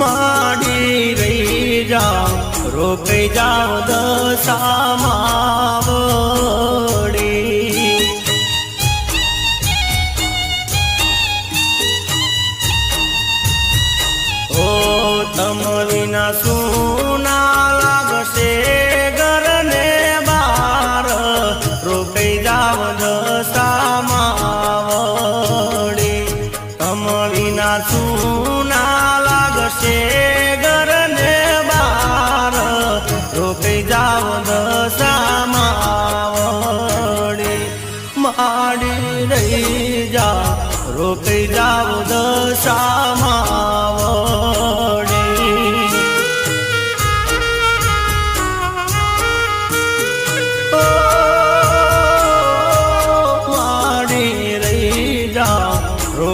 માડી રહી જાઓ રોકાઈ જાઓ દશામાં વળી ઓ તમ વિના સુના લાગશે ઘરને બાર રોકાઈ જાઓ દશામાં વળી તમ વિના સુના લાગશે ઘરને બાર રોકાઈ જાઓ દશામાં વળી માડી રહી જાઓ રોકાઈ જાઓ દશા